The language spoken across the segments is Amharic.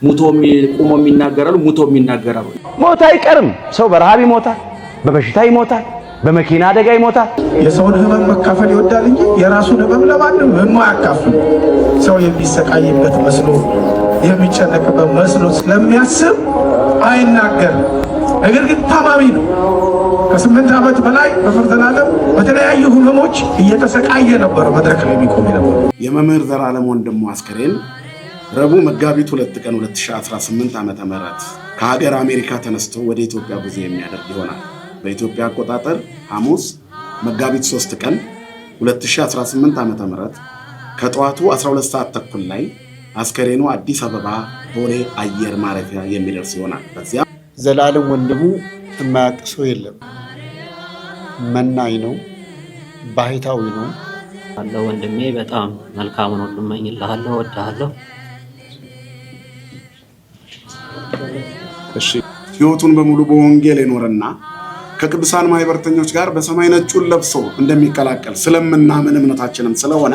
ሙቶም ቆሞም ይናገራሉ ሙቶም ይናገራሉ ሞት አይቀርም ሰው በረሃብ ይሞታል በበሽታ ይሞታል በመኪና አደጋ ይሞታል የሰውን ህመም መካፈል ይወዳል እንጂ የራሱን ህመም ለማንም የማያካፍል ሰው የሚሰቃይበት መስሎ የሚጨነቅበት መስሎ ስለሚያስብ አይናገርም ነገር ግን ታማሚ ነው ከ8 ዓመት በላይ በፈተና ዓለም በተለያዩ ህመሞች እየተሰቃየ ነበር መድረክ ላይ የሚቆም ነበር የመምህር ዘላለም ወንድሙ አስከሬን ረቡዕ መጋቢት 2 ቀን 2018 ዓመተ ምህረት ከሀገር አሜሪካ ተነስቶ ወደ ኢትዮጵያ ጉዞ የሚያደርግ ይሆናል በኢትዮጵያ አቆጣጠር ሐሙስ መጋቢት 3 ቀን 2018 ዓመተ ምህረት ከጠዋቱ 12 ሰዓት ተኩል ላይ አስከሬኑ አዲስ አበባ ቦሌ አየር ማረፊያ የሚደርስ ይሆናል በዚያ ዘላለም ወንድሙ የማያውቅ የለም መናኝ ነው ባህታዊ ነው አለ ወንድሜ በጣም መልካም ነው ልመኝልሃለሁ ወዳለሁ እሺ ህይወቱን በሙሉ በወንጌል የኖረና ከቅዱሳን ማህበርተኞች ጋር በሰማይ ነጩን ለብሶ እንደሚቀላቀል ስለምናምን እምነታችንም ስለሆነ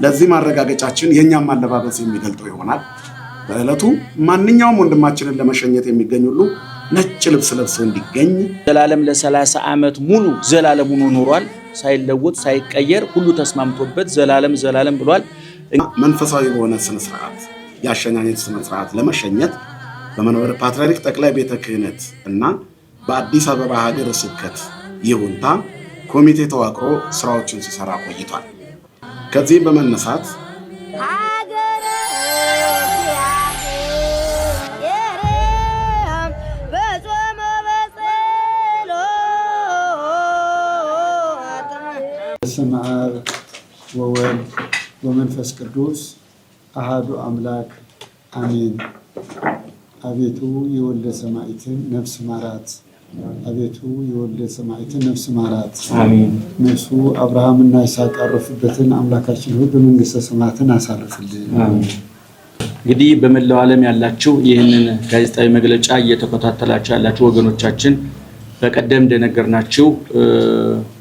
ለዚህ ማረጋገጫችን የኛም አለባበስ የሚገልጠው ይሆናል በእለቱ ማንኛውም ወንድማችንን ለመሸኘት የሚገኝ ሁሉ ነጭ ልብስ ለብሶ እንዲገኝ ዘላለም ለ30 ዓመት ሙሉ ዘላለም ሆኖ ኖሯል ሳይለወጥ ሳይቀየር ሁሉ ተስማምቶበት ዘላለም ብሏል መንፈሳዊ በሆነ ስነ ስርዓት ያሸኛኘት ስነ ስርዓት ለመሸኘት በመንበረ ፓትርያርክ ጠቅላይ ቤተ ክህነት እና በአዲስ አበባ ሀገረ ስብከት ይሁንታ ኮሚቴ ተዋቅሮ ስራዎችን ሲሰራ ቆይቷል ከዚህ በመነሳት በስመ አብ ወወልድ ወመንፈስ ቅዱስ አሐዱ አምላክ አሜን አቤቱ የወልደ ሰማዕትን ነፍስ ማራት አቤቱ የወልደ ሰማዕትን ነፍስ ማራት አሜን ነፍሱ አብርሃምና ይስሐቅ ያረፉበትን አምላካችን ሆይ በመንግስተ ሰማያትን አሳርፍልን አሜን እንግዲህ በመላው ዓለም ያላችሁ ይህንን ጋዜጣዊ መግለጫ እየተከታተላችሁ ያላችሁ ወገኖቻችን በቀደም እንደነገርናችሁ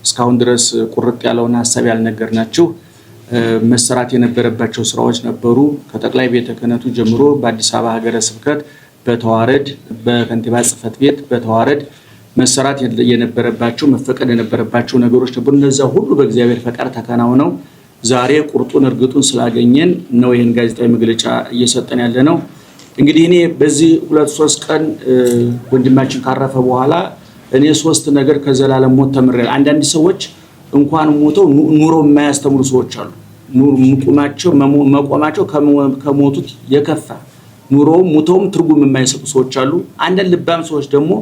እስካሁን ድረስ ቁርጥ ያለውን ሐሳብ ያልነገርናችሁ መሰራት የነበረባቸው ስራዎች ነበሩ ከጠቅላይ ቤተ ክህነቱ ጀምሮ በአዲስ አበባ ሀገረ ስብከት በተዋረድ በከንቲባ ጽሕፈት ቤት በተዋረድ መሰራት የነበረባቸው መፈቀድ የነበረባቸው ነገሮች ነበሩ እነዛ ሁሉ በእግዚአብሔር ፈቃድ ተከናውነው ዛሬ ቁርጡን እርግጡን ስላገኘን ነው ይሄን ጋዜጣዊ መግለጫ እየሰጠን ያለነው እንግዲህ እኔ በዚህ 2-3 ቀን ወንድማችን ካረፈ በኋላ እኔ 3 ነገር ከዘላለም ሞት ተምሬያለሁ አንዳንድ ሰዎች እንኳን ሞተው ኑሮ የማያስተምሩ ሰዎች አሉ መቆማቸው ከሞቱት የከፋ ኑሮው ሙተውም ትርጉም የማይሰጡ ሰዎች አሉ አንዳንድ ልባም ሰዎች ደግሞ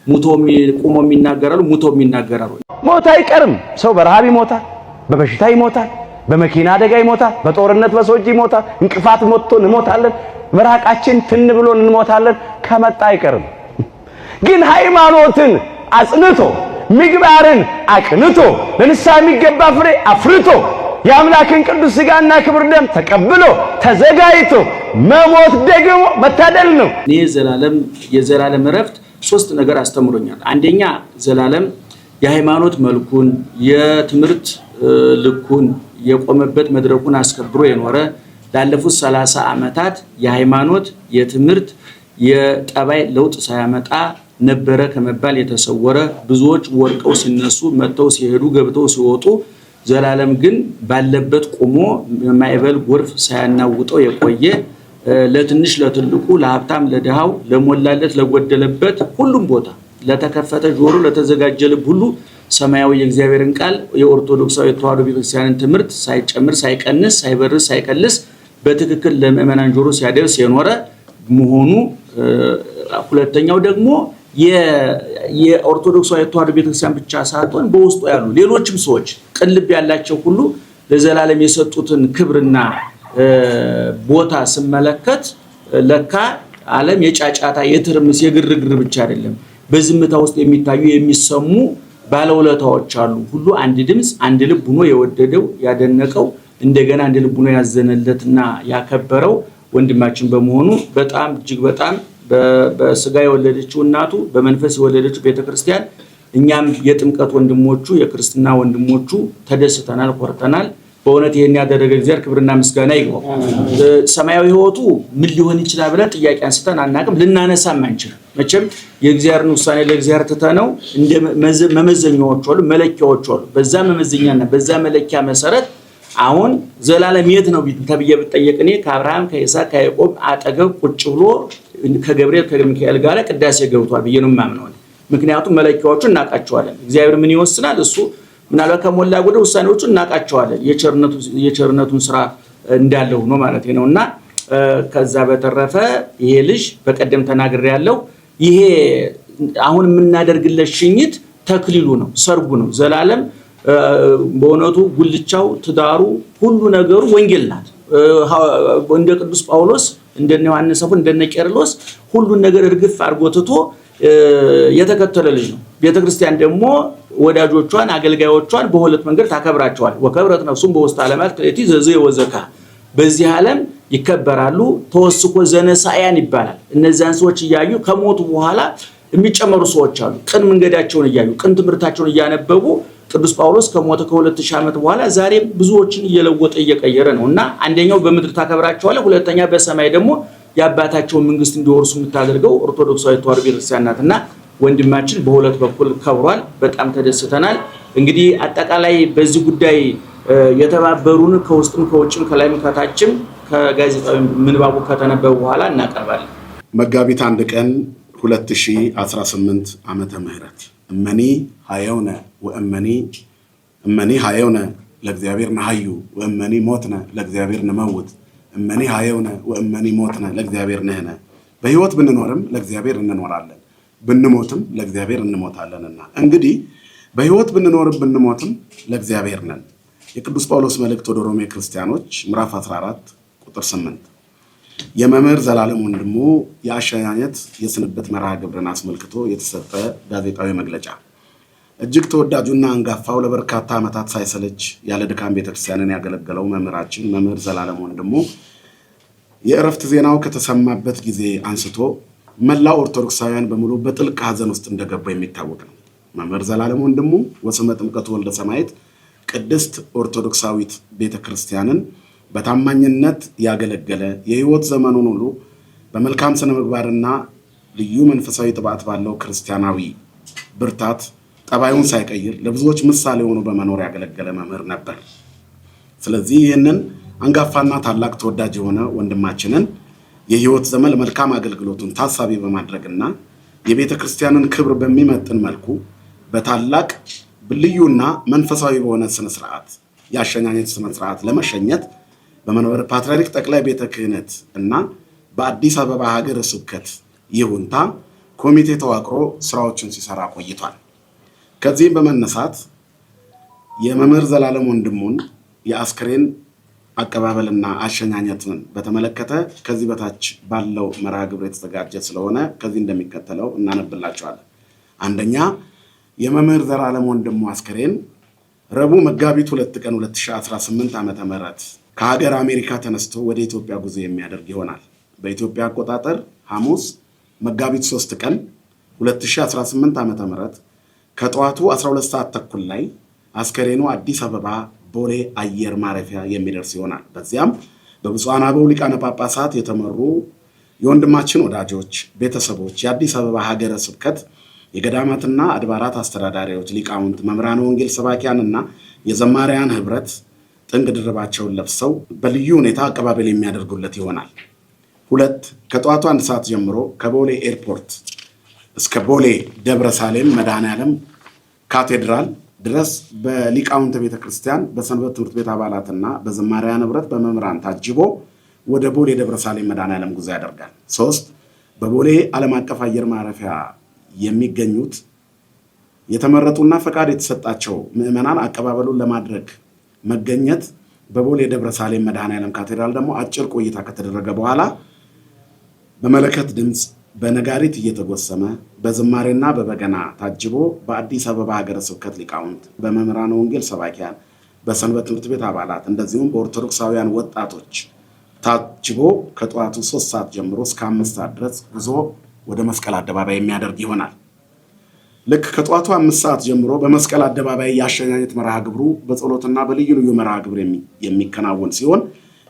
ሙቶም ቆሞም ይናገራሉ ሙቶም ይናገራሉ ሞት አይቀርም ሰው በረሃብ ይሞታል በበሽታ ይሞታል በመኪና አደጋ ይሞታል በጦርነት በሰዎች ይሞታል እንቅፋት ሞቶን እንሞታለን መራቃችን ትን ብሎን እንሞታለን ከመጣ አይቀርም ግን ሃይማኖትን አጽንቶ ምግባርን አቅንቶ ለንስሐ የሚገባ ፍሬ አፍርቶ የአምላክን ቅዱስ ሥጋና ክብር ደም ተቀብሎ ተዘጋጅቶ መሞት ደግሞ መታደል ነው እኔ የዘላለም ረፍት 3 ነገር አስተምሮኛል አንደኛ ዘላለም የሃይማኖት መልኩን የትምርት ልኩን የቆመበት መድረኩን አስከብሮ የኖረ ላለፉት 30 ዓመታት የሃይማኖት የትምርት የጠባይ ለውጥ ሳያመጣ ነበረ ከመባል የተሰወረ ብዙዎች ወርቀው ሲነሱ መተው ሲሄዱ ገብተው ሲወጡ ዘላለም ግን ባለበት ቆሞ ማይበል ጎርፍ ሳያናውጠው የቆየ ለትንሽ ለትልቁ ለሀብታም ለደሃው ለሞላለት ለጎደለበት ሁሉም ቦታ ለተከፈተ ጆሮ ለተዘጋጀ ልብ ሁሉ ሰማያዊ የእግዚአብሔርን ቃል የኦርቶዶክሳዊ ተዋሕዶ ቤተክርስቲያንን ትምህርት ሳይጨምር ሳይቀንስ ሳይበርስ ሳይቀልስ በትክክል ለምእመናን ጆሮ ሲያደርስ የኖረ መሆኑ ሁለተኛው ደግሞ የኦርቶዶክሳዊ ተዋሕዶ ቤተክርስቲያን ብቻ ሳይሆን በውስጡ ያሉ ሌሎችም ሰዎች ቅልብ ያላቸው ሁሉ ለዘላለም የሰጡትን ክብርና ቦታ ስመለከት ለካ ዓለም የጫጫታ የትርምስ የግርግር ብቻ አይደለም በዝምታ ውስጥ የሚታዩ የሚሰሙ ባለውለታዎች አሉ ሁሉ አንድ ድምጽ አንድ ልብ ሆኖ የወደደው ያደነቀው እንደገና አንድ ልብ ሆኖ ያዘነለትና ያከበረው ወንድማችን በመሆኑ በጣም እጅግ በጣም በስጋ የወለደችው እናቱ በመንፈስ የወለደችው ቤተክርስቲያን እኛም የጥምቀት ወንድሞቹ የክርስትና ወንድሞቹ ተደስተናል ኮርተናል በእውነት ይሄን ያደረገ እግዚአብሔር ክብርና ምስጋና ይግባው። ሰማያዊ ሕይወቱ ምን ሊሆን ይችላል ብለን ጥያቄ አንስተን አናቅም፣ ልናነሳም አንችልም። መቼም የእግዚአብሔርን ውሳኔ ለእግዚአብሔር ትተነው እንደ መመዘኛዎች አሉ፣ መለኪያዎች አሉ። በዛ መመዘኛና በዛ መለኪያ መሰረት አሁን ዘላለም የት ነው ተብዬ ብጠየቅ እኔ ከአብርሃም ከይስሐቅ ከያዕቆብ አጠገብ ቁጭ ብሎ ከገብርኤል ከሚካኤል ጋር ቅዳሴ ገብቷል ብዬ ነው የማምነው። ምክንያቱም መለኪያዎቹን እናውቃቸዋለን። እግዚአብሔር ምን ይወስናል እሱ ምናልባት ከሞላ ጎደል ውሳኔዎቹን እናውቃቸዋለን። የቸርነቱን ስራ እንዳለው ነው ማለት ነውና ከዛ በተረፈ ይሄ ልጅ በቀደም ተናግሬያለሁ። ይሄ አሁን የምናደርግለት ሽኝት ተክሊሉ ነው፣ ሰርጉ ነው። ዘላለም በእውነቱ ጉልቻው፣ ትዳሩ፣ ሁሉ ነገሩ ወንጌል ናት። እንደ ቅዱስ ጳውሎስ እንደነ ዮሐንስ አፈወርቅ እንደነ ቄርሎስ ሁሉን ነገር እርግፍ አድርጎ ትቶ የተከተለ ልጅ ነው። ቤተክርስቲያን ደግሞ ወዳጆቿን አገልጋዮቿን በሁለት መንገድ ታከብራቸዋል። ወከብረት ነፍሱም በውስተ ዓለማት ክልኤቲ ዘዘየ ወዘካ፣ በዚህ ዓለም ይከበራሉ። ተወስኮ ዘነሳያን ይባላል። እነዚያን ሰዎች እያዩ ከሞቱ በኋላ የሚጨመሩ ሰዎች አሉ። ቅን መንገዳቸውን እያዩ ቅን ትምህርታቸውን እያነበቡ ቅዱስ ጳውሎስ ከሞተ ከ2000 ዓመት በኋላ ዛሬም ብዙዎችን እየለወጠ እየቀየረ ነውና አንደኛው በምድር ታከብራቸዋለህ፣ ሁለተኛ በሰማይ ደግሞ የአባታቸውን መንግስት እንዲወርሱ የምታደርገው ኦርቶዶክሳዊ ተዋሕዶ ቤተክርስቲያን ናትና ወንድማችን በሁለት በኩል ከብሯል። በጣም ተደስተናል። እንግዲህ አጠቃላይ በዚህ ጉዳይ የተባበሩን ከውስጥም ከውጭም ከላይም ከታችም ከጋዜጣዊ ምንባቡ ከተነበበ በኋላ እናቀርባለን። መጋቢት 1 ቀን 2018 ዓመተ ምህረት እመኒ ሃየውነ ወእመኒ ሃየውነ ለእግዚአብሔር ነሐዩ ወእመኒ ሞትነ ለእግዚአብሔር ንመውት እመኒ ሃየውነ ወእመኒ ሞትነ ለእግዚአብሔር ነህነ። በህይወት ብንኖርም ለእግዚአብሔር እንኖራለን፣ ብንሞትም ለእግዚአብሔር እንሞታለንና እንግዲህ በህይወት ብንኖርም ብንሞትም ለእግዚአብሔር ነን። የቅዱስ ጳውሎስ መልእክት ወደ ሮሜ ክርስቲያኖች ምዕራፍ 14 ቁጥር 8። የመምህር ዘላለም ወንድሙ የአሸኛኘት የስንብት መርሃ ግብርን አስመልክቶ የተሰጠ ጋዜጣዊ መግለጫ። እጅግ ተወዳጁና አንጋፋው ለበርካታ ዓመታት ሳይሰለች ያለ ድካም ቤተክርስቲያንን ያገለገለው መምህራችን መምህር ዘላለም ወንድሙ የእረፍት ዜናው ከተሰማበት ጊዜ አንስቶ መላው ኦርቶዶክሳውያን በሙሉ በጥልቅ ሐዘን ውስጥ እንደገባ የሚታወቅ ነው። መምህር ዘላለም ወንድሙ ወስመ ጥምቀቱ ወልደ ሰማዕት ቅድስት ኦርቶዶክሳዊት ቤተክርስቲያንን በታማኝነት ያገለገለ የህይወት ዘመኑን ሁሉ በመልካም ስነ ምግባርና ልዩ መንፈሳዊ ጥባት ባለው ክርስቲያናዊ ብርታት ጠባዩን ሳይቀይር ለብዙዎች ምሳሌ ሆኖ በመኖር ያገለገለ መምህር ነበር። ስለዚህ ይህንን አንጋፋና ታላቅ ተወዳጅ የሆነ ወንድማችንን የህይወት ዘመን መልካም አገልግሎቱን ታሳቢ በማድረግና የቤተ ክርስቲያንን ክብር በሚመጥን መልኩ በታላቅ ልዩና መንፈሳዊ በሆነ ስነ ስርዓት የአሸኛኘት ስነ ስርዓት ለመሸኘት በመንበረ ፓትርያርክ ጠቅላይ ቤተ ክህነት እና በአዲስ አበባ ሀገረ ስብከት ይሁንታ ኮሚቴ ተዋቅሮ ስራዎችን ሲሰራ ቆይቷል። ከዚህም በመነሳት የመምህር ዘላለም ወንድሙን የአስክሬን አቀባበልና አሸኛኘትን በተመለከተ ከዚህ በታች ባለው መርሃ ግብር የተዘጋጀ ስለሆነ ከዚህ እንደሚከተለው እናነብላችኋለን። አንደኛ፣ የመምህር ዘላለም ወንድሙ አስክሬን ረቡዕ መጋቢት 2 ቀን 2018 ዓመተ ምህረት ከሀገር አሜሪካ ተነስቶ ወደ ኢትዮጵያ ጉዞ የሚያደርግ ይሆናል። በኢትዮጵያ አቆጣጠር ሐሙስ መጋቢት 3 ቀን 2018 ዓመተ ምህረት ከጠዋቱ 12 ሰዓት ተኩል ላይ አስከሬኑ አዲስ አበባ ቦሌ አየር ማረፊያ የሚደርስ ይሆናል። በዚያም በብፁዓን አበው ሊቃነ ጳጳሳት የተመሩ የወንድማችን ወዳጆች፣ ቤተሰቦች፣ የአዲስ አበባ ሀገረ ስብከት የገዳማትና አድባራት አስተዳዳሪዎች፣ ሊቃውንት፣ መምህራነ ወንጌል ሰባኪያንና የዘማሪያን ህብረት ጥንግ ድርባቸውን ለብሰው በልዩ ሁኔታ አቀባበል የሚያደርጉለት ይሆናል። 2 ከጠዋቱ 1 ሰዓት ጀምሮ ከቦሌ ኤርፖርት እስከ ቦሌ ደብረ ሳሌም መድኃኔዓለም ካቴድራል ድረስ በሊቃውንት ቤተክርስቲያን በሰንበት ትምህርት ቤት አባላትና በዘማሪያን ህብረት በመምህራን ታጅቦ ወደ ቦሌ ደብረ ሳሌም መድኃኔዓለም ጉዞ ያደርጋል። 3 በቦሌ ዓለም አቀፍ አየር ማረፊያ የሚገኙት የተመረጡና ፈቃድ የተሰጣቸው ምዕመናን አቀባበሉን ለማድረግ መገኘት በቦሌ ደብረ ሳሌም መድኃኔዓለም ካቴድራል ደግሞ አጭር ቆይታ ከተደረገ በኋላ በመለከት ድምፅ በነጋሪት እየተጎሰመ በዝማሬና በበገና ታጅቦ በአዲስ አበባ ሀገረ ስብከት ሊቃውንት፣ በመምህራነ ወንጌል ሰባኪያን፣ በሰንበት ትምህርት ቤት አባላት እንደዚሁም በኦርቶዶክሳውያን ወጣቶች ታጅቦ ከጠዋቱ 3 ሰዓት ጀምሮ እስከ 5 ሰዓት ድረስ ጉዞ ወደ መስቀል አደባባይ የሚያደርግ ይሆናል። ልክ ከጧቱ 5 ሰዓት ጀምሮ በመስቀል አደባባይ ያሸኛኘት መርሃ ግብሩ በጸሎትና በልዩ ልዩ መርሃ ግብር የሚከናወን ሲሆን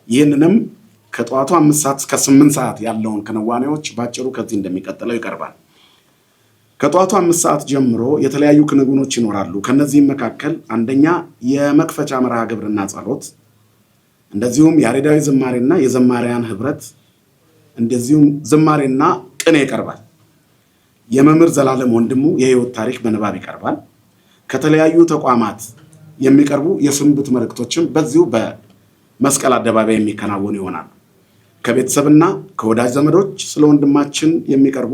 ይህንንም ከጧቱ 5 ሰዓት እስከ 8 ሰዓት ያለውን ክንዋኔዎች ባጭሩ ከዚህ እንደሚቀጥለው ይቀርባል። ከጧቱ 5 ሰዓት ጀምሮ የተለያዩ ክንውኖች ይኖራሉ። ከነዚህም መካከል አንደኛ የመክፈቻ መርሃ ግብርና ጸሎት፣ እንደዚሁም ያሬዳዊ ዝማሬና የዘማሪያን ህብረት፣ እንደዚሁም ዝማሬና ቅኔ ይቀርባል። የመምህር ዘላለም ወንድሙ የህይወት ታሪክ በንባብ ይቀርባል። ከተለያዩ ተቋማት የሚቀርቡ የስንብት መልእክቶችም በዚሁ በመስቀል አደባባይ የሚከናወኑ ይሆናል። ከቤተሰብና ከወዳጅ ዘመዶች ስለ ወንድማችን የሚቀርቡ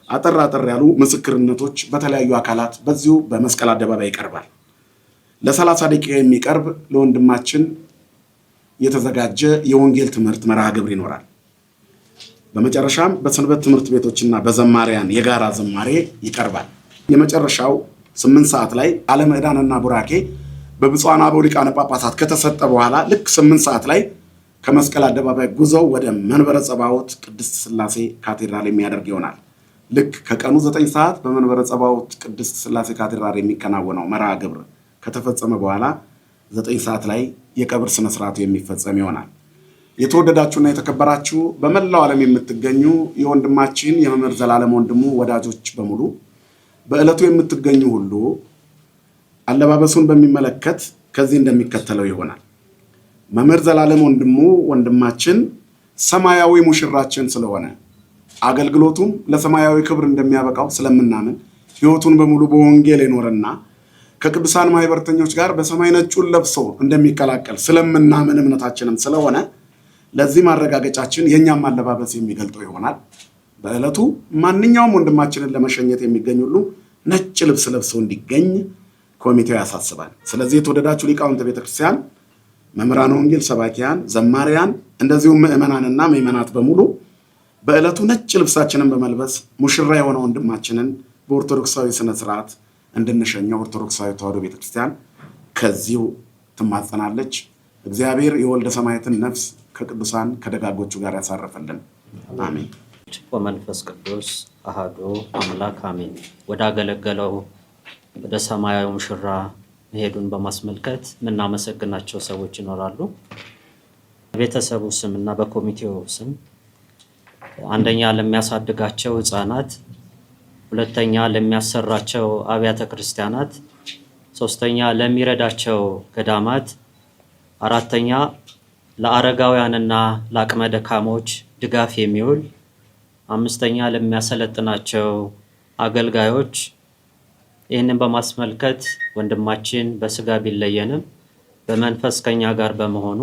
አጠር ያሉ ምስክርነቶች በተለያዩ አካላት በዚሁ በመስቀል አደባባይ ይቀርባል። ለ30 ደቂቃ የሚቀርብ ለወንድማችን የተዘጋጀ የወንጌል ትምህርት መርሃ ግብር ይኖራል። በመጨረሻም በሰንበት ትምህርት ቤቶችና በዘማሪያን የጋራ ዝማሬ ይቀርባል። የመጨረሻው 8 ሰዓት ላይ ቃለ ምዕዳንና ቡራኬ በብፁዓን አበው ሊቃነ ጳጳሳት ከተሰጠ በኋላ ልክ 8 ሰዓት ላይ ከመስቀል አደባባይ ጉዞው ወደ መንበረ ጸባዖት ቅድስት ሥላሴ ካቴድራል የሚያደርግ ይሆናል። ልክ ከቀኑ 9 ሰዓት በመንበረ ጸባዖት ቅድስት ሥላሴ ካቴድራል የሚከናወነው መርሃ ግብር ከተፈጸመ በኋላ 9 ሰዓት ላይ የቀብር ስነ ስርዓቱ የሚፈጸም ይሆናል። የተወደዳችሁና የተከበራችሁ በመላው ዓለም የምትገኙ የወንድማችን የመምህር ዘላለም ወንድሙ ወዳጆች በሙሉ በዕለቱ የምትገኙ ሁሉ አለባበሱን በሚመለከት ከዚህ እንደሚከተለው ይሆናል። መምህር ዘላለም ወንድሙ ወንድማችን ሰማያዊ ሙሽራችን ስለሆነ አገልግሎቱም ለሰማያዊ ክብር እንደሚያበቃው ስለምናምን ሕይወቱን በሙሉ በወንጌል የኖረና ከቅዱሳን ማህበርተኞች ጋር በሰማይ ነጩን ለብሶ እንደሚቀላቀል ስለምናምን እምነታችንም ስለሆነ ለዚህ ማረጋገጫችን የኛም አለባበስ የሚገልጠው ይሆናል። በዕለቱ ማንኛውም ወንድማችንን ለመሸኘት የሚገኝ ሁሉ ነጭ ልብስ ለብሶ እንዲገኝ ኮሚቴው ያሳስባል። ስለዚህ የተወደዳችሁ ሊቃውንተ ቤተክርስቲያን፣ መምህራነ ወንጌል፣ ሰባኪያን፣ ዘማሪያን እንደዚሁም ምዕመናንና ምዕመናት በሙሉ በዕለቱ ነጭ ልብሳችንን በመልበስ ሙሽራ የሆነ ወንድማችንን በኦርቶዶክሳዊ ስነ ስርዓት እንድንሸኘው ኦርቶዶክሳዊ ተዋሕዶ ቤተክርስቲያን ከዚሁ ትማጸናለች። እግዚአብሔር የወልደ ሰማያትን ነፍስ ከቅዱሳን ከደጋጎቹ ጋር ያሳረፈልን፣ አሜን። ወመንፈስ ቅዱስ አሐዱ አምላክ አሜን። ወደ አገለገለው ወደ ሰማያዊ ሙሽራ መሄዱን በማስመልከት የምናመሰግናቸው ሰዎች ይኖራሉ። በቤተሰቡ ስም እና በኮሚቴው ስም አንደኛ ለሚያሳድጋቸው ህፃናት፣ ሁለተኛ ለሚያሰራቸው አብያተ ክርስቲያናት፣ ሶስተኛ ለሚረዳቸው ገዳማት፣ አራተኛ ለአረጋውያንና ለአቅመ ደካሞች ድጋፍ የሚውል፣ አምስተኛ ለሚያሰለጥናቸው አገልጋዮች። ይህንን በማስመልከት ወንድማችን በስጋ ቢለየንም በመንፈስ ከኛ ጋር በመሆኑ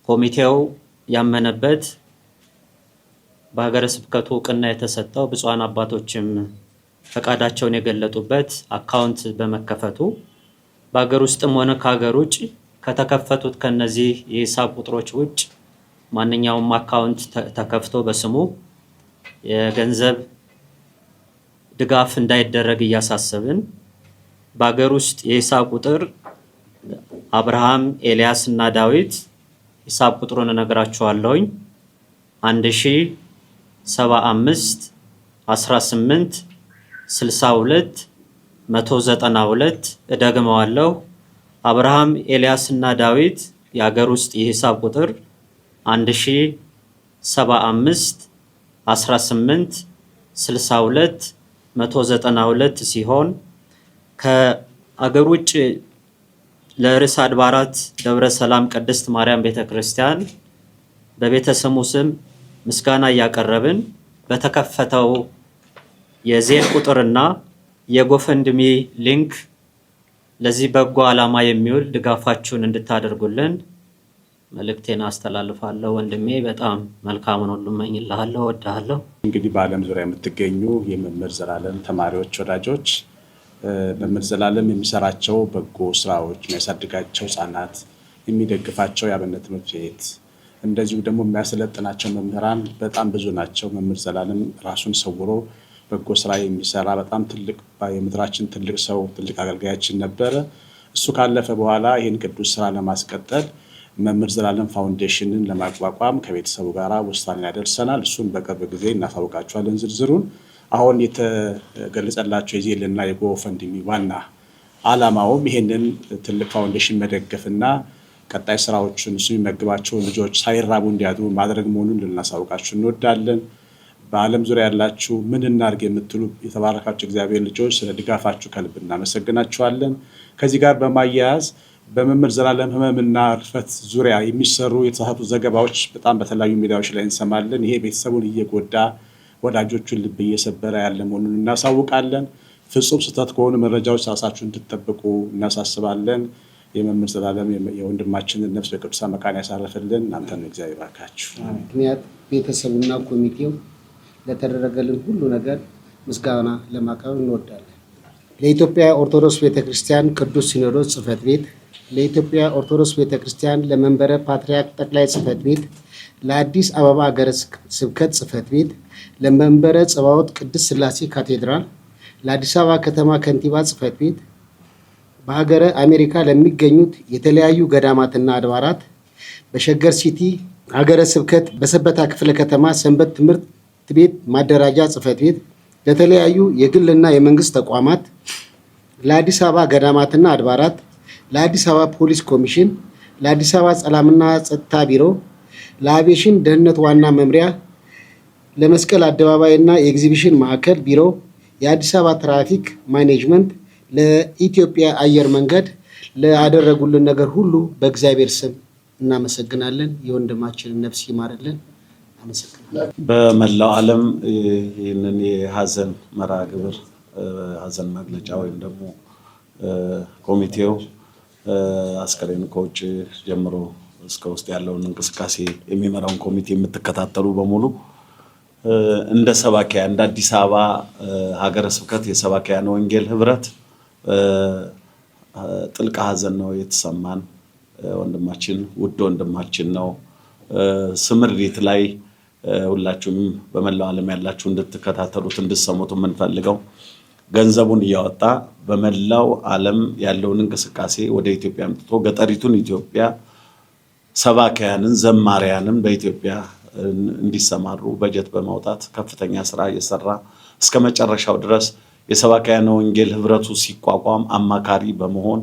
ኮሚቴው ያመነበት በሀገረ ስብከቱ እውቅና የተሰጠው ብፁዓን አባቶችም ፈቃዳቸውን የገለጡበት አካውንት በመከፈቱ በሀገር ውስጥም ሆነ ከሀገር ውጭ ከተከፈቱት ከነዚህ የሂሳብ ቁጥሮች ውጭ ማንኛውም አካውንት ተከፍቶ በስሙ የገንዘብ ድጋፍ እንዳይደረግ እያሳሰብን በሀገር ውስጥ የሂሳብ ቁጥር አብርሃም፣ ኤልያስ እና ዳዊት ሂሳብ ቁጥሩን እነግራችኋለሁኝ 1075 18 62 192 እደግመዋለሁ። አብርሃም፣ ኤልያስ እና ዳዊት የሀገር ውስጥ የሂሳብ ቁጥር 1075 18 62 192 ሲሆን ከአገር ውጭ ለርዕሰ አድባራት ደብረ ሰላም ቅድስት ማርያም ቤተክርስቲያን በቤተሰሙ ስም ምስጋና እያቀረብን በተከፈተው የዜል ቁጥርና የጎፈንድሚ ሊንክ ለዚህ በጎ ዓላማ የሚውል ድጋፋችሁን እንድታደርጉልን መልእክቴን አስተላልፋለሁ። ወንድሜ በጣም መልካሙን ሁሉ እመኝልሃለሁ፣ እወድሃለሁ። እንግዲህ በዓለም ዙሪያ የምትገኙ የመምህር ዘላለም ተማሪዎች፣ ወዳጆች መምህር ዘላለም የሚሰራቸው በጎ ስራዎች፣ የሚያሳድጋቸው ህጻናት፣ የሚደግፋቸው የአብነት ትምህርት ቤት እንደዚሁ ደግሞ የሚያሰለጥናቸው መምህራን በጣም ብዙ ናቸው። መምህር ዘላለም ራሱን ሰውሮ በጎ ስራ የሚሰራ በጣም ትልቅ የምድራችን ትልቅ ሰው፣ ትልቅ አገልጋያችን ነበረ። እሱ ካለፈ በኋላ ይህን ቅዱስ ስራ ለማስቀጠል መምህር ዘላለም ፋውንዴሽንን ለማቋቋም ከቤተሰቡ ጋር ውሳኔ ያደርሰናል። እሱን በቅርብ ጊዜ እናሳውቃችኋለን ዝርዝሩን። አሁን የተገለጸላቸው የዜልና የጎፈንድሚ ዋና ዓላማውም ይሄንን ትልቅ ፋውንዴሽን መደገፍና ቀጣይ ስራዎችን እሱ የሚመግባቸው ልጆች ሳይራቡ እንዲያድሩ ማድረግ መሆኑን ልናሳውቃችሁ እንወዳለን። በዓለም ዙሪያ ያላችሁ ምን እናድርግ የምትሉ የተባረካችሁ እግዚአብሔር ልጆች ስለ ድጋፋችሁ ከልብ እናመሰግናችኋለን። ከዚህ ጋር በማያያዝ በመምህር ዘላለም ህመምና ህልፈት ዙሪያ የሚሰሩ የተሳሳቱ ዘገባዎች በጣም በተለያዩ ሚዲያዎች ላይ እንሰማለን። ይሄ ቤተሰቡን እየጎዳ ወዳጆቹን ልብ እየሰበረ ያለ መሆኑን እናሳውቃለን። ፍጹም ስህተት ከሆኑ መረጃዎች ራሳችሁን እንድትጠብቁ እናሳስባለን። የመምህር ዘላለም የወንድማችንን ነፍስ በቅዱሳን መካን ያሳርፍልን። እናንተን እግዚአብሔር ይባርካችሁ። ምክንያት ቤተሰቡና ኮሚቴው ለተደረገልን ሁሉ ነገር ምስጋና ለማቅረብ እንወዳለን። ለኢትዮጵያ ኦርቶዶክስ ቤተክርስቲያን ቅዱስ ሲኖዶስ ጽሕፈት ቤት፣ ለኢትዮጵያ ኦርቶዶክስ ቤተክርስቲያን ለመንበረ ፓትርያርክ ጠቅላይ ጽሕፈት ቤት፣ ለአዲስ አበባ ሀገረ ስብከት ጽሕፈት ቤት፣ ለመንበረ ጸባዖት ቅድስት ሥላሴ ካቴድራል፣ ለአዲስ አበባ ከተማ ከንቲባ ጽሕፈት ቤት፣ በሀገረ አሜሪካ ለሚገኙት የተለያዩ ገዳማትና አድባራት፣ በሸገር ሲቲ ሀገረ ስብከት በሰበታ ክፍለ ከተማ ሰንበት ትምህርት ቤት ማደራጃ ጽሕፈት ቤት፣ ለተለያዩ የግልና የመንግስት ተቋማት፣ ለአዲስ አበባ ገዳማትና አድባራት፣ ለአዲስ አበባ ፖሊስ ኮሚሽን፣ ለአዲስ አበባ ሰላምና ጸጥታ ቢሮ፣ ለአቪዬሽን ደህንነት ዋና መምሪያ፣ ለመስቀል አደባባይና የኤግዚቢሽን ማዕከል ቢሮ፣ የአዲስ አበባ ትራፊክ ማኔጅመንት፣ ለኢትዮጵያ አየር መንገድ ላደረጉልን ነገር ሁሉ በእግዚአብሔር ስም እናመሰግናለን። የወንድማችንን ነፍስ ይማርልን። አመሰግናለሁ። በመላው ዓለም ይህንን የሀዘን መርሃ ግብር ሀዘን መግለጫ ወይም ደግሞ ኮሚቴው አስከሬን ከውጭ ጀምሮ እስከ ውስጥ ያለውን እንቅስቃሴ የሚመራውን ኮሚቴ የምትከታተሉ በሙሉ እንደ ሰባኪያ እንደ አዲስ አበባ ሀገረ ስብከት የሰባኪያን ወንጌል ህብረት ጥልቅ ሀዘን ነው የተሰማን። ወንድማችን ውድ ወንድማችን ነው። ስምሪት ላይ ሁላችሁም በመላው ዓለም ያላችሁ እንድትከታተሉት እንድትሰሙት የምንፈልገው ገንዘቡን እያወጣ በመላው ዓለም ያለውን እንቅስቃሴ ወደ ኢትዮጵያ አምጥቶ ገጠሪቱን ኢትዮጵያ ሰባኪያንን ዘማሪያንን በኢትዮጵያ እንዲሰማሩ በጀት በማውጣት ከፍተኛ ስራ እየሰራ እስከ መጨረሻው ድረስ የሰባኪያን ወንጌል ህብረቱ ሲቋቋም አማካሪ በመሆን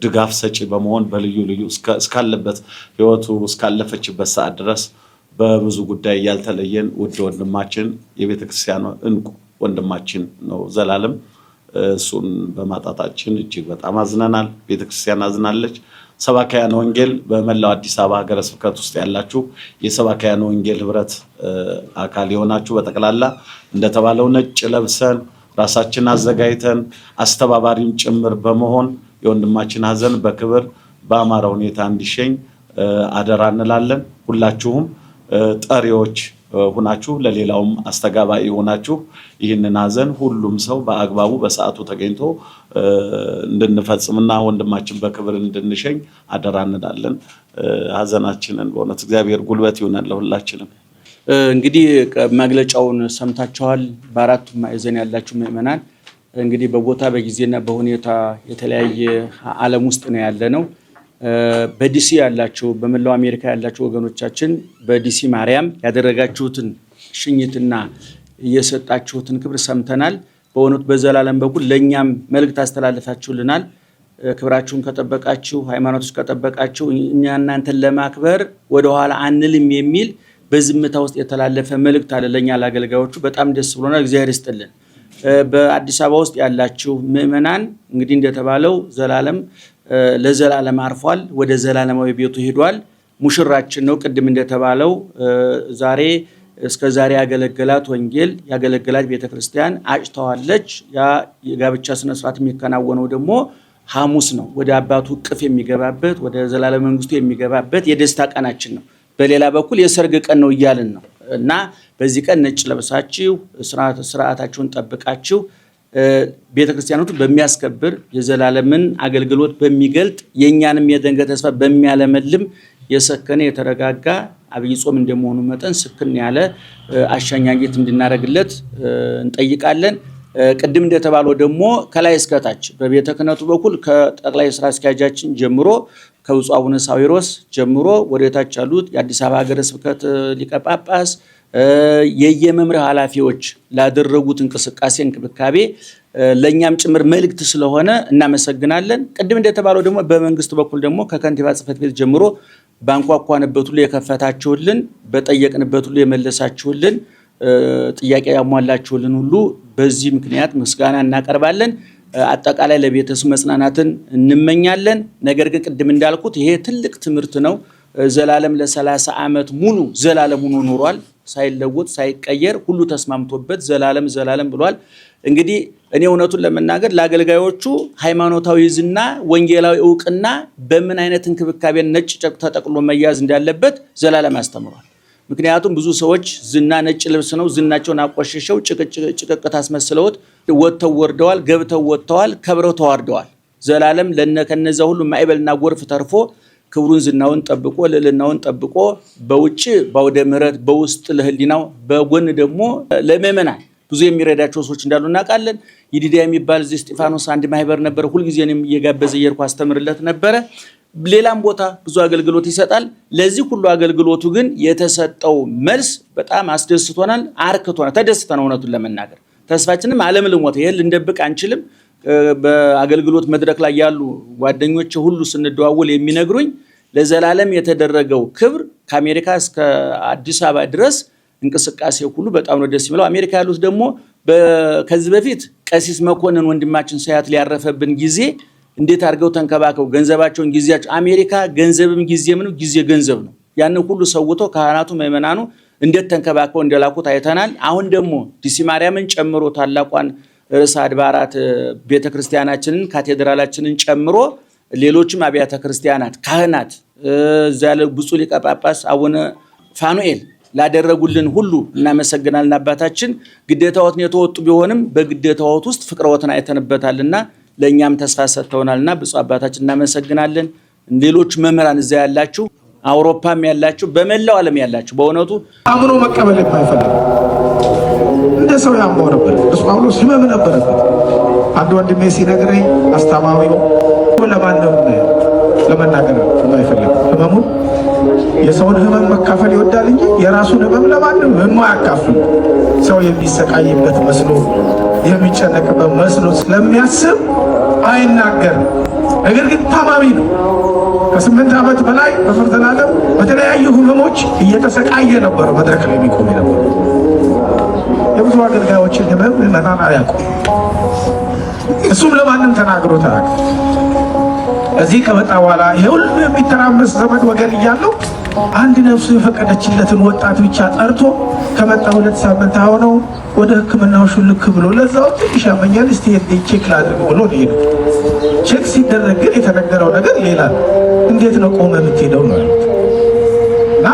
ድጋፍ ሰጪ በመሆን በልዩ ልዩ እስካለበት ህይወቱ እስካለፈችበት ሰዓት ድረስ በብዙ ጉዳይ ያልተለየን ውድ ወንድማችን የቤተክርስቲያን እንቁ ወንድማችን ነው ዘላለም። እሱን በማጣታችን እጅግ በጣም አዝነናል። ቤተክርስቲያን አዝናለች። ሰባኪያን ወንጌል በመላው አዲስ አበባ ሀገረ ስብከት ውስጥ ያላችሁ የሰባኪያን ወንጌል ህብረት አካል የሆናችሁ በጠቅላላ እንደተባለው ነጭ ለብሰን ራሳችን አዘጋጅተን አስተባባሪም ጭምር በመሆን የወንድማችን ሀዘን በክብር በአማራ ሁኔታ እንዲሸኝ አደራ እንላለን። ሁላችሁም ጠሪዎች ሁናችሁ ለሌላውም አስተጋባይ ሆናችሁ ይህንን ሀዘን ሁሉም ሰው በአግባቡ በሰዓቱ ተገኝቶ እንድንፈጽምና ወንድማችን በክብር እንድንሸኝ አደራ እንላለን። ሀዘናችንን በእውነት እግዚአብሔር ጉልበት ይሆናል ለሁላችንም። እንግዲህ መግለጫውን ሰምታችኋል። በአራቱ ማዕዘን ያላችሁ ምዕመናን እንግዲህ በቦታ በጊዜና በሁኔታ የተለያየ ዓለም ውስጥ ነው ያለነው። በዲሲ ያላችሁ በመላው አሜሪካ ያላችሁ ወገኖቻችን በዲሲ ማርያም ያደረጋችሁትን ሽኝትና የሰጣችሁትን ክብር ሰምተናል። በእውነቱ በዘላለም በኩል ለኛም መልእክት አስተላልፋችሁልናል። ክብራችሁን ከጠበቃችሁ ሃይማኖቶች ከጠበቃችሁ እኛ እናንተን ለማክበር ወደ ኋላ አንልም የሚል በዝምታ ውስጥ የተላለፈ መልእክት አለ ለኛ ለአገልጋዮቹ። በጣም ደስ ብሎናል። እግዚአብሔር ይስጥልን። በአዲስ አበባ ውስጥ ያላችሁ ምዕመናን እንግዲህ እንደተባለው ዘላለም ለዘላለም አርፏል። ወደ ዘላለማዊ ቤቱ ሄዷል። ሙሽራችን ነው። ቅድም እንደተባለው ዛሬ እስከ ዛሬ ያገለገላት ወንጌል ያገለገላት ቤተክርስቲያን አጭተዋለች። ያ የጋብቻ ስነ ስርዓት የሚከናወነው ደግሞ ሐሙስ ነው። ወደ አባቱ እቅፍ የሚገባበት ወደ ዘላለም መንግስቱ የሚገባበት የደስታ ቀናችን ነው። በሌላ በኩል የሰርግ ቀን ነው እያልን ነው እና በዚህ ቀን ነጭ ለብሳችሁ ስርዓታችሁን ጠብቃችሁ ቤተክርስቲያኖቱ በሚያስከብር የዘላለምን አገልግሎት በሚገልጥ የኛንም የደንገ ተስፋ በሚያለመልም የሰከነ የተረጋጋ አብይ ጾም እንደመሆኑ መጠን ስክን ያለ አሻኛጊት እንድናረግለት እንጠይቃለን። ቅድም እንደተባለው ደግሞ ከላይ እስከታች በቤተ ክህነቱ በኩል ከጠቅላይ ስራ አስኪያጃችን ጀምሮ ከብፁዕ አቡነ ሳዊሮስ ጀምሮ ወደታች ያሉት የአዲስ አበባ ሀገረ ስብከት ሊቀ ጳጳስ የየመምሪያ ኃላፊዎች ላደረጉት እንቅስቃሴ እንክብካቤ ለኛም ጭምር መልእክት ስለሆነ እናመሰግናለን። ቅድም እንደተባለው ደግሞ በመንግስት በኩል ደግሞ ከከንቲባ ጽሕፈት ቤት ጀምሮ ባንኳኳንበት ሁሉ የከፈታችሁልን፣ በጠየቅንበት ሁሉ የመለሳችሁልን፣ ጥያቄ ያሟላችሁልን ሁሉ በዚህ ምክንያት ምስጋና እናቀርባለን። አጠቃላይ ለቤተሰቡ መጽናናትን እንመኛለን። ነገር ግን ቅድም እንዳልኩት ይሄ ትልቅ ትምህርት ነው። ዘላለም ለ30 ዓመት ሙሉ ዘላለም ሆኖ ኖሯል። ሳይለወጥ ሳይቀየር ሁሉ ተስማምቶበት ዘላለም ብሏል። እንግዲህ እኔ እውነቱን ለመናገር ለአገልጋዮቹ ሃይማኖታዊ ዝና፣ ወንጌላዊ ዕውቅና በምን አይነት እንክብካቤ ነጭ ጨርቅ ተጠቅሎ መያዝ እንዳለበት ዘላለም አስተምሯል። ምክንያቱም ብዙ ሰዎች ዝና ነጭ ልብስ ነው፣ ዝናቸውን አቆሸሸው ጭቅቅት አስመስለውት ወጥተው ወርደዋል፣ ገብተው ወጥተዋል፣ ከብረው ተዋርደዋል። ዘላለም ከነዛ ሁሉ ማዕበልና ጎርፍ ተርፎ ክብሩን ዝናውን ጠብቆ ልዕልናውን ጠብቆ በውጭ ባውደ ምሕረት በውስጥ ለህሊናው በጎን ደግሞ ለምእመናን ብዙ የሚረዳቸው ሰዎች እንዳሉ እናውቃለን። ይዲዲያ የሚባል እዚህ እስጢፋኖስ አንድ ማህበር ነበር። ሁልጊዜ እኔም እየጋበዘ እየሄድኩ አስተምርለት ነበረ። ሌላም ቦታ ብዙ አገልግሎት ይሰጣል። ለዚህ ሁሉ አገልግሎቱ ግን የተሰጠው መልስ በጣም አስደስቶናል፣ አርክቶናል፣ ተደስተናል። እውነቱን ለመናገር ተስፋችንም ዓለም ልሞት ይሄን ልንደብቅ አንችልም። በአገልግሎት መድረክ ላይ ያሉ ጓደኞች ሁሉ ስንደዋወል የሚነግሩኝ ለዘላለም የተደረገው ክብር ከአሜሪካ እስከ አዲስ አበባ ድረስ እንቅስቃሴ ሁሉ በጣም ነው ደስ የሚለው። አሜሪካ ያሉት ደግሞ ከዚህ በፊት ቀሲስ መኮንን ወንድማችን ሳያት ሊያረፈብን ጊዜ እንዴት አድርገው ተንከባከው ገንዘባቸውን ጊዜያቸው አሜሪካ ገንዘብም ጊዜም ነው፣ ጊዜ ገንዘብ ነው። ያን ሁሉ ሰውተው ካህናቱ ምእመናኑ እንዴት ተንከባከው እንደላኩት አይተናል። አሁን ደግሞ ዲሲ ማርያምን ጨምሮ ታላቋን ርዕሰ አድባራት ቤተክርስቲያናችንን ካቴድራላችንን ጨምሮ ሌሎችም አብያተ ክርስቲያናት ካህናት እዛ ያለው ብፁዕ ሊቀ ጳጳስ አቡነ ፋኑኤል ላደረጉልን ሁሉ እናመሰግናለን። አባታችን ግዴታዎትን የተወጡ ቢሆንም በግዴታዎት ውስጥ ፍቅረዎትን አይተንበታልና ለኛም ተስፋ ሰጥተውናልና ብፁዕ አባታችን እናመሰግናለን። ሌሎች መምህራን እዛ ያላችሁ አውሮፓም ያላችሁ በመላው ዓለም ያላችሁ በእውነቱ አምኖ መቀበል የማይፈልግ እንደ ሰው ያምነው ነበር። ቅዱስ ጳውሎስ ህመም ነበረበት። አንድ ወንድሜ ሲነግረኝ አስተማሪው ለማንም ለመናገር የማይፈልግ ህመሙን የሰውን ህመም መካፈል ይወዳል እንጂ የራሱን ህመም ለማንም የማያካፍል ሰው የሚሰቃይበት መስሎ የሚጨነቅበት መስሎ ስለሚያስብ አይናገርም። ነገር ግን ታማሚ ነው። ከ8 ዓመት በላይ በፍርድ ዓለም በተለያዩ ህመሞች እየተሰቃየ ነበር መድረክ ላይ የሚቆም ነበር። የብዙ አገልጋዮችን ህመም ምዕመናን አያውቁም። እሱም ለማንም ተናግሮት አያውቅም። እዚህ ከመጣ በኋላ ይሄ ሁሉ የሚተራመስ ዘመድ ወገን እያለው አንድ ነፍሱ የፈቀደችለትን ወጣት ብቻ ጠርቶ ከመጣ 2 ሳምንት ሆነው ወደ ሕክምናው ሹልክ ብሎ ለዛው ትንሽ ያመኛል እስቲ ቼክ ላድርግ ብሎ ሄዱ። ቼክ ሲደረግ ግን የተነገረው ነገር ሌላ ነው። እንዴት ነው ቆመ የምትሄደው ነው ያሉት። እና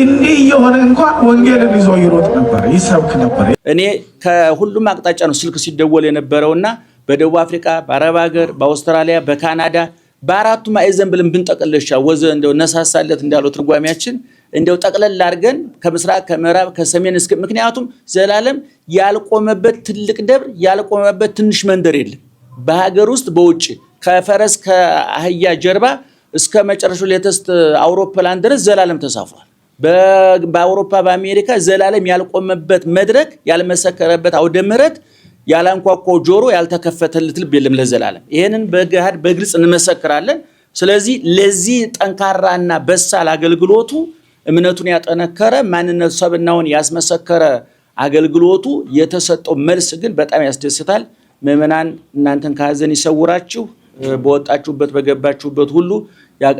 እንዲህ የሆነ እንኳን ወንጌልን ይዞ ይሮጥ ነበር፣ ይሰብክ ነበር። እኔ ከሁሉም አቅጣጫ ነው ስልክ ሲደወል የነበረውና በደቡብ አፍሪካ፣ በአረብ ሀገር፣ በአውስትራሊያ፣ በካናዳ በአራቱ ማዕዘን ብለን ብንጠቅልሻ ወዘ እንደው ነሳሳለት እንዳለው ትርጓሜያችን እንደው ጠቅለል አድርገን ከምስራቅ ከምዕራብ ከሰሜን እስከ ምክንያቱም ዘላለም ያልቆመበት ትልቅ ደብር ያልቆመበት ትንሽ መንደር የለም። በሀገር ውስጥ በውጭ ከፈረስ ከአህያ ጀርባ እስከ መጨረሻው ሌተስት አውሮፕላን ድረስ ዘላለም ተሳፍሯል። በአውሮፓ በአሜሪካ ዘላለም ያልቆመበት መድረክ ያልመሰከረበት አውደ ምሕረት ያላንኳኳው ጆሮ ያልተከፈተለት ልብ የለም ለዘላለም። ይሄንን በገሃድ በግልጽ እንመሰክራለን። ስለዚህ ለዚህ ጠንካራና በሳል አገልግሎቱ እምነቱን ያጠነከረ ማንነቱ ሰብናውን ያስመሰከረ አገልግሎቱ የተሰጠው መልስ ግን በጣም ያስደስታል። ምእመናን እናንተን ከሐዘን ይሰውራችሁ። በወጣችሁበት በገባችሁበት ሁሉ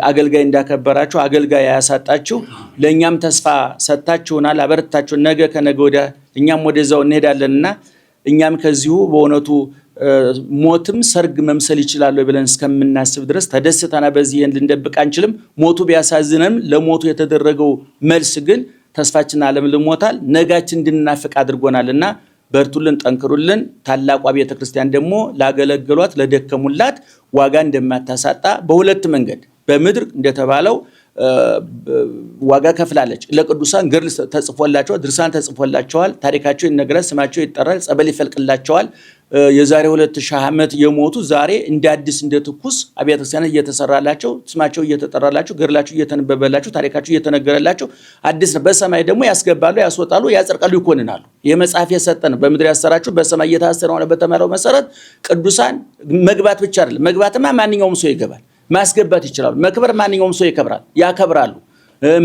አገልጋይ እንዳከበራችሁ አገልጋይ ያሳጣችሁ። ለኛም ተስፋ ሰጣችሁናል፣ አበረታችሁ። ነገ ከነገ ወዲያ እኛም ወደዛው እንሄዳለንና እኛም ከዚሁ በእውነቱ ሞትም ሰርግ መምሰል ይችላል ብለን እስከምናስብ ድረስ ተደስተና በዚህ ልንደብቅ አንችልም። ሞቱ ቢያሳዝነንም ለሞቱ የተደረገው መልስ ግን ተስፋችን ዓለም ልሞታል ነጋችን እንድንናፍቅ አድርጎናልና በርቱልን፣ ጠንክሩልን። ታላቋ ቤተክርስቲያን ደግሞ ላገለገሏት ለደከሙላት ዋጋ እንደማታሳጣ በሁለት መንገድ በምድር እንደተባለው ዋጋ ከፍላለች። ለቅዱሳን ገድል ተጽፎላቸዋል፣ ድርሳን ተጽፎላቸዋል፣ ታሪካቸው ይነገራል፣ ስማቸው ይጠራል፣ ጸበል ይፈልቅላቸዋል። የዛሬ 2000 ዓመት የሞቱ ዛሬ እንደ አዲስ እንደ ትኩስ አብያተ ክርስቲያናት እየተሰራላቸው፣ ስማቸው እየተጠራላቸው፣ ገድላቸው እየተነበበላቸው፣ ታሪካቸው እየተነገረላቸው አዲስ ነው። በሰማይ ደግሞ ያስገባሉ፣ ያስወጣሉ፣ ያጸድቃሉ፣ ይኮንናሉ። ይህ መጽሐፍ የሰጠን በምድር ያሰራችሁ በሰማይ እየታሰረ ሆነ በተማረው መሰረት ቅዱሳን መግባት ብቻ አይደለም። መግባትማ ማንኛውም ሰው ይገባል። ማስገባት ይችላሉ። መክበር ማንኛውም ሰው ይከብራል፣ ያከብራሉ።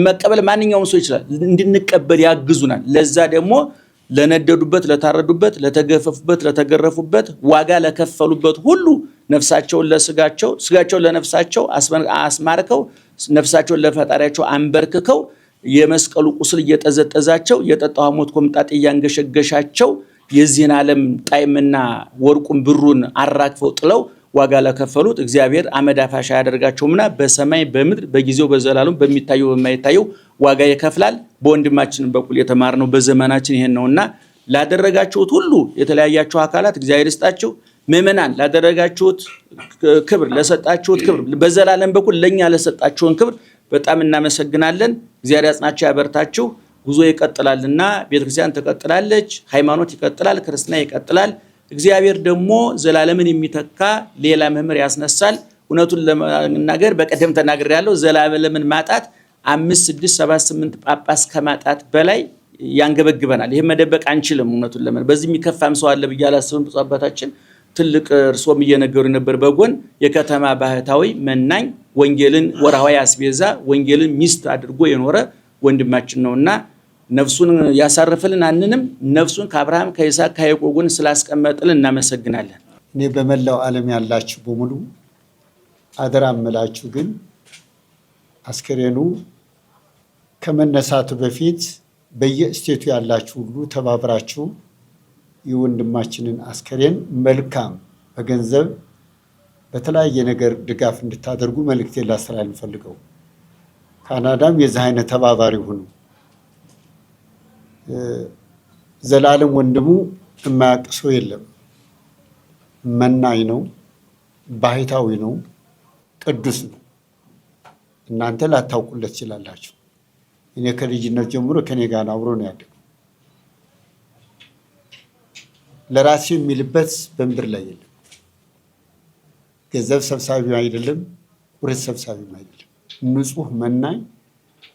መቀበል ማንኛውም ሰው ይችላል። እንድንቀበል ያግዙናል። ለዛ ደግሞ ለነደዱበት፣ ለታረዱበት፣ ለተገፈፉበት፣ ለተገረፉበት፣ ዋጋ ለከፈሉበት ሁሉ ነፍሳቸውን ለስጋቸው፣ ስጋቸውን ለነፍሳቸው አስማርከው ነፍሳቸውን ለፈጣሪያቸው አንበርክከው የመስቀሉ ቁስል እየጠዘጠዛቸው የጠጣው ሐሞት ኮምጣጤ እያንገሸገሻቸው የዚህን ዓለም ጣዕምና ወርቁን ብሩን አራግፈው ጥለው ዋጋ ለከፈሉት እግዚአብሔር አመድ አፋሽ ያደርጋቸውምና በሰማይ በምድር በጊዜው በዘላለም በሚታየው በማይታየው ዋጋ ይከፍላል። በወንድማችን በኩል የተማርነው በዘመናችን ይሄን ነውና ላደረጋችሁት ሁሉ የተለያያችሁ አካላት እግዚአብሔር ይስጣችሁ። ምእመናን ላደረጋችሁት ክብር፣ ለሰጣችሁት ክብር፣ በዘላለም በኩል ለኛ ለሰጣችሁን ክብር በጣም እናመሰግናለን። እግዚአብሔር ያጽናችሁ፣ ያበርታችሁ። ጉዞ ይቀጥላልና ቤተክርስቲያን ትቀጥላለች፣ ሃይማኖት ይቀጥላል፣ ክርስትና ይቀጥላል። እግዚአብሔር ደግሞ ዘላለምን የሚተካ ሌላ መምህር ያስነሳል። እውነቱን ለመናገር በቀደም ተናግሬያለሁ። ዘላለምን ማጣት 5፣ 6፣ 7፣ 8 ጳጳስ ከማጣት በላይ ያንገበግበናል። ይሄ መደበቅ አንችልም። እውነቱን ለምን በዚህ የሚከፋም ሰው አለ ብዬ አላስብም። ብፁዕ አባታችን ትልቅ እርሶም እየነገሩ ነበር። በጎን የከተማ ባህታዊ መናኝ ወንጌልን ወርሃዊ አስቤዛ ወንጌልን ሚስት አድርጎ የኖረ ወንድማችን ነውና ነፍሱን ያሳርፍልን አንንም። ነፍሱን ከአብርሃም ከይስሐቅ ከያዕቆብ ጎን ስላስቀመጥልን እናመሰግናለን። እኔ በመላው ዓለም ያላችሁ በሙሉ አደራ እምላችሁ ግን አስከሬኑ ከመነሳቱ በፊት በየስቴቱ ያላችሁ ሁሉ ተባብራችሁ የወንድማችንን አስከሬን መልካም በገንዘብ በተለያየ ነገር ድጋፍ እንድታደርጉ መልእክቴን ላስተላልፍ ፈልገው። ካናዳም የዚህ አይነት ተባባሪ ሁኑ። ዘላለም ወንድሙ የማያውቅ ሰው የለም። መናኝ ነው፣ ባህታዊ ነው፣ ቅዱስ ነው። እናንተ ላታውቁለት ትችላላችሁ። እኔ ከልጅነት ጀምሮ ከኔ ጋር አብሮ ነው ያደገው። ለራሴ የሚልበት በምድር ላይ የለም። ገንዘብ ሰብሳቢም አይደለም፣ ውርስ ሰብሳቢም አይደለም። ንጹህ መናኝ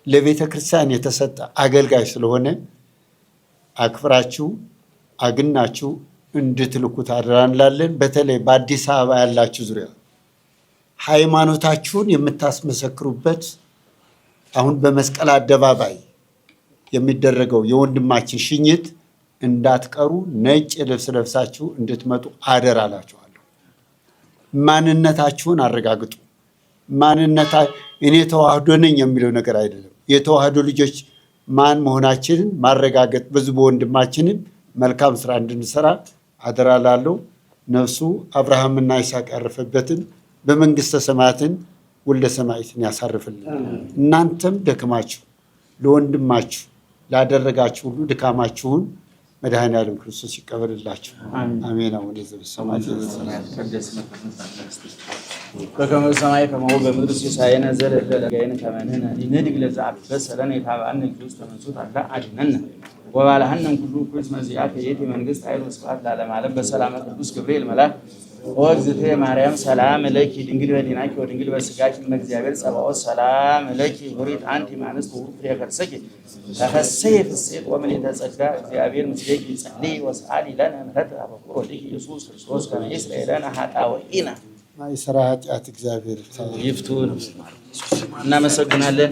ለቤተ ክርስቲያን የተሰጠ አገልጋይ ስለሆነ አክብራችሁ አግናችሁ እንድትልኩት አደራ እንላለን። በተለይ በአዲስ አበባ ያላችሁ ዙሪያ ሃይማኖታችሁን የምታስመሰክሩበት አሁን በመስቀል አደባባይ የሚደረገው የወንድማችን ሽኝት እንዳትቀሩ ነጭ ልብስ ለብሳችሁ እንድትመጡ አደራ እላችኋለሁ። ማንነታችሁን አረጋግጡ። እኔ ተዋህዶ ነኝ የሚለው ነገር አይደለም። የተዋህዶ ልጆች ማን መሆናችንን ማረጋገጥ በዚህ በወንድማችንን መልካም ስራ እንድንሰራ አደራ ላለው ነፍሱ አብርሃምና ይስሐቅ ያረፈበትን በመንግስተ ሰማያትን ወልደ ሰማዕትን ያሳርፍልን። እናንተም ደክማችሁ ለወንድማችሁ ላደረጋችሁ ሁሉ ድካማችሁን መድኃኔዓለም ክርስቶስ ይቀበልላችሁ። አሜን። አሁን ዘበሰማያት በከመ በሰማይ ከማሁ በምድር ሲሳየነ ዘለለዕለትነ ከመ ንሕነኒ ለዘአበሰ ለነ የታብአነ ክርስቶስ ተመጽኡት አላ አድኅነነ ወባልሐነ እምኩሉ ኩሉ መዚአከ ይእቲ መንግሥት ኃይል ወስብሐት ለዓለመ ዓለም። በሰላመ ቅዱስ ገብርኤል መልአክ ወእግዝእትየ ማርያም ሰላም ለኪ ድንግል በዲናኪ ወድንግል በሥጋኪ እም እግዚአብሔር ጸባኦት ሰላም ለኪ ኅሩት አንቲ እምአንስት ወቡሩክ ፍሬ ከርሥኪ ተፈሥሒ ፍሥሕት ወምልዕተ ጸጋ እግዚአብሔር ምስሌኪ ጸልዪ ወሰአሊ ለነ ምሕረተ በኩር ወልድኪ ኢየሱስ ክርስቶስ ከመ ይስረይ ለነ ኃጣውኢነ ማይሰራ ኃጢአት እግዚአብሔር ይፍቱን። እናመሰግናለን።